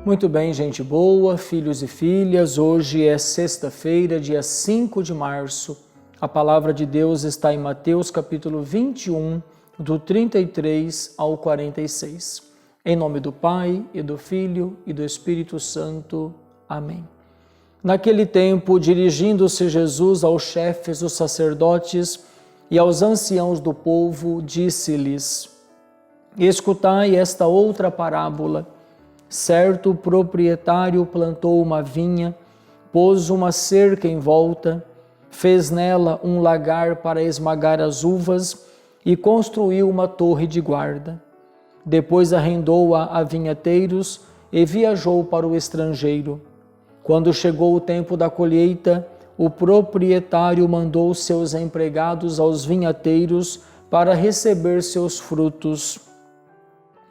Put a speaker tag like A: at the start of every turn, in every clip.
A: Muito bem, gente boa, filhos e filhas, hoje é sexta-feira, dia 5 de março. A palavra de Deus está em Mateus capítulo 21, do 33 ao 46. Em nome do Pai, e do Filho, e do Espírito Santo. Amém. Naquele tempo, dirigindo-se Jesus aos chefes dos sacerdotes e aos anciãos do povo, disse-lhes: Escutai esta outra parábola. Certo proprietário plantou uma vinha, pôs uma cerca em volta, fez nela um lagar para esmagar as uvas e construiu uma torre de guarda. Depois arrendou-a a vinhateiros e viajou para o estrangeiro. Quando chegou o tempo da colheita, o proprietário mandou seus empregados aos vinhateiros para receber seus frutos.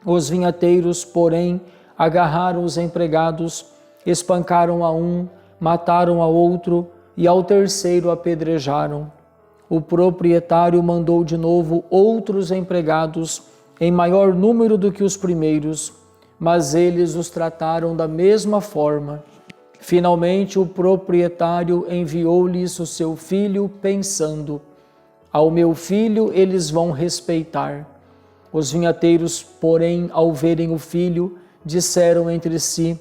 A: Os vinhateiros, porém, agarraram os empregados, espancaram a um, mataram a outro e ao terceiro apedrejaram. O proprietário mandou de novo outros empregados, em maior número do que os primeiros, mas eles os trataram da mesma forma. Finalmente, o proprietário enviou-lhes o seu filho, pensando: ao meu filho eles vão respeitar. Os vinhateiros, porém, ao verem o filho, disseram entre si: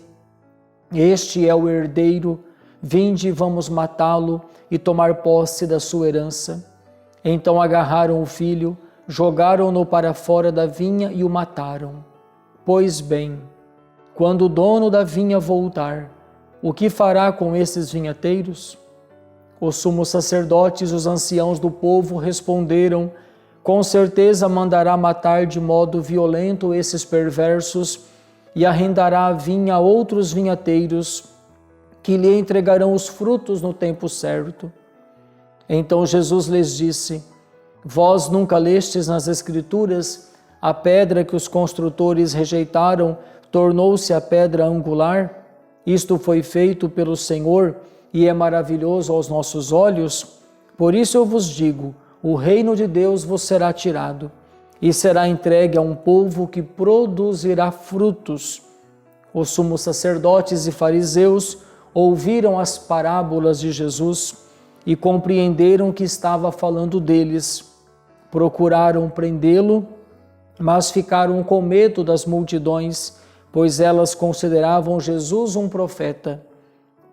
A: Este é o herdeiro, vinde, vamos matá-lo e tomar posse da sua herança. Então agarraram o filho, jogaram-no para fora da vinha e o mataram. Pois bem, quando o dono da vinha voltar, o que fará com esses vinhateiros? Os sumos sacerdotes e os anciãos do povo responderam: Com certeza mandará matar de modo violento esses perversos e arrendará a vinha a outros vinhateiros, que lhe entregarão os frutos no tempo certo. Então Jesus lhes disse: Vós nunca lestes nas Escrituras: a pedra que os construtores rejeitaram tornou-se a pedra angular? Isto foi feito pelo Senhor e é maravilhoso aos nossos olhos? Por isso eu vos digo: o reino de Deus vos será tirado e será entregue a um povo que produzirá frutos. Os sumos sacerdotes e fariseus ouviram as parábolas de Jesus e compreenderam que estava falando deles. Procuraram prendê-lo, mas ficaram com medo das multidões, pois elas consideravam Jesus um profeta.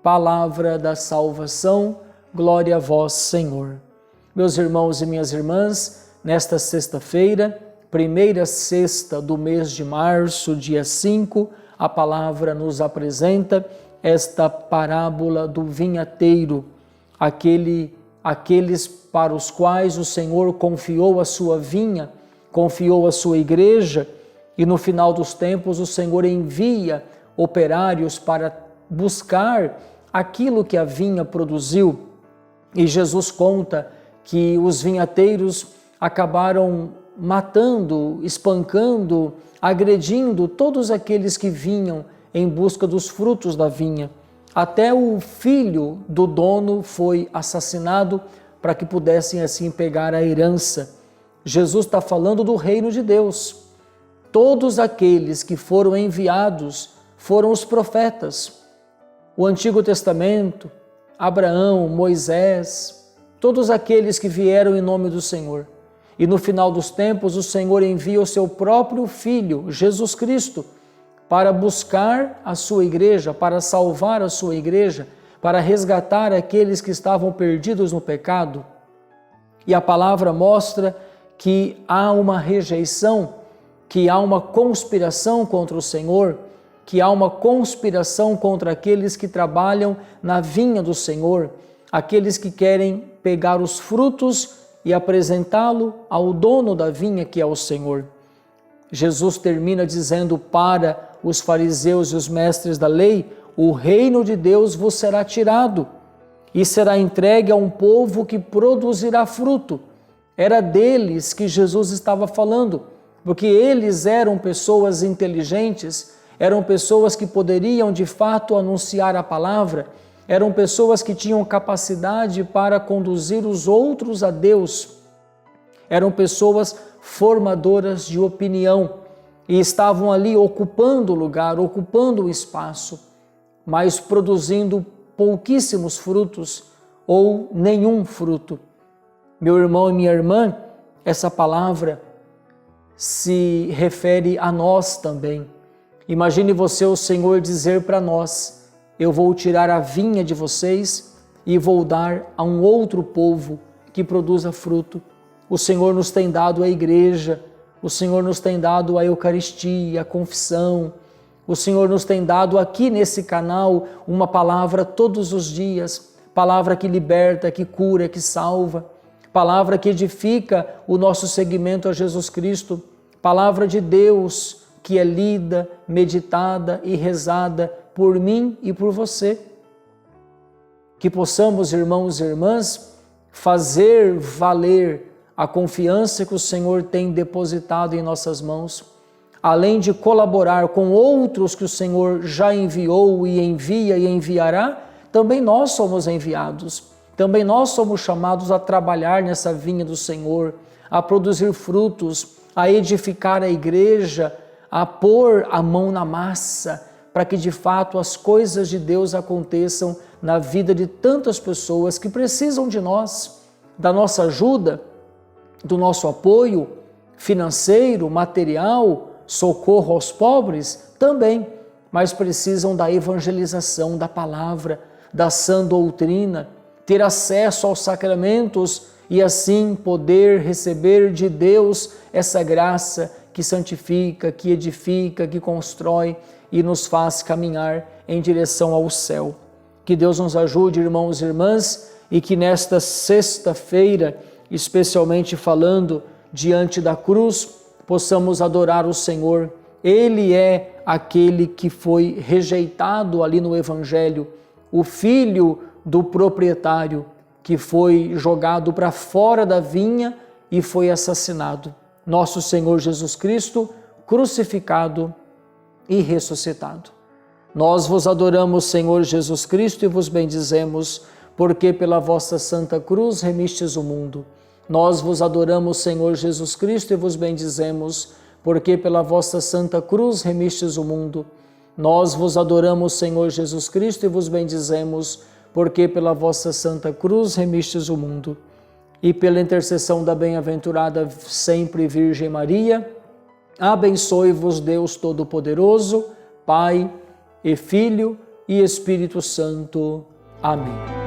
A: Palavra da salvação, glória a vós, Senhor. Meus irmãos e minhas irmãs, nesta sexta-feira, primeira sexta do mês de março, dia 5, a palavra nos apresenta esta parábola do vinhateiro, aqueles para os quais o Senhor confiou a sua vinha, confiou a sua igreja, e no final dos tempos o Senhor envia operários para buscar aquilo que a vinha produziu. E Jesus conta que os vinhateiros acabaram matando, espancando, agredindo todos aqueles que vinham em busca dos frutos da vinha. Até o filho do dono foi assassinado para que pudessem assim pegar a herança. Jesus está falando do reino de Deus. Todos aqueles que foram enviados foram os profetas. O Antigo Testamento, Abraão, Moisés, todos aqueles que vieram em nome do Senhor. E no final dos tempos, o Senhor envia o seu próprio Filho, Jesus Cristo, para buscar a sua igreja, para salvar a sua igreja, para resgatar aqueles que estavam perdidos no pecado. E a palavra mostra que há uma rejeição, que há uma conspiração contra o Senhor, que há uma conspiração contra aqueles que trabalham na vinha do Senhor, aqueles que querem pegar os frutos e apresentá-lo ao dono da vinha, que é o Senhor. Jesus termina dizendo para os fariseus e os mestres da lei: o reino de Deus vos será tirado e será entregue a um povo que produzirá fruto. Era deles que Jesus estava falando, porque eles eram pessoas inteligentes, eram pessoas que poderiam de fato anunciar a palavra, eram pessoas que tinham capacidade para conduzir os outros a Deus, eram pessoas formadoras de opinião, e estavam ali ocupando o lugar, ocupando o espaço, mas produzindo pouquíssimos frutos ou nenhum fruto. Meu irmão e minha irmã, essa palavra se refere a nós também. Imagine você, o Senhor, dizer para nós: eu vou tirar a vinha de vocês e vou dar a um outro povo que produza fruto. O Senhor nos tem dado a igreja, o Senhor nos tem dado a Eucaristia, a confissão, o Senhor nos tem dado aqui nesse canal uma palavra todos os dias, palavra que liberta, que cura, que salva, palavra que edifica o nosso seguimento a Jesus Cristo, palavra de Deus que é lida, meditada e rezada por mim e por você. Que possamos, irmãos e irmãs, fazer valer a confiança que o Senhor tem depositado em nossas mãos, além de colaborar com outros que o Senhor já enviou e envia e enviará, também nós somos enviados, também nós somos chamados a trabalhar nessa vinha do Senhor, a produzir frutos, a edificar a igreja, a pôr a mão na massa, para que de fato as coisas de Deus aconteçam na vida de tantas pessoas que precisam de nós, da nossa ajuda, do nosso apoio financeiro, material, socorro aos pobres também, mas precisam da evangelização, da palavra, da sã doutrina, ter acesso aos sacramentos e assim poder receber de Deus essa graça que santifica, que edifica, que constrói e nos faz caminhar em direção ao céu. Que Deus nos ajude, irmãos e irmãs, e que nesta sexta-feira, especialmente falando diante da cruz, possamos adorar o Senhor. Ele é aquele que foi rejeitado ali no Evangelho, o filho do proprietário que foi jogado para fora da vinha e foi assassinado. Nosso Senhor Jesus Cristo, crucificado e ressuscitado. Nós vos adoramos, Senhor Jesus Cristo, e vos bendizemos, porque pela vossa Santa Cruz remistes o mundo. Nós vos adoramos, Senhor Jesus Cristo, e vos bendizemos, porque pela vossa Santa Cruz remistes o mundo. Nós vos adoramos, Senhor Jesus Cristo, e vos bendizemos, porque pela vossa Santa Cruz remistes o mundo. E pela intercessão da bem-aventurada sempre Virgem Maria, abençoe-vos Deus Todo-Poderoso, Pai e Filho e Espírito Santo. Amém.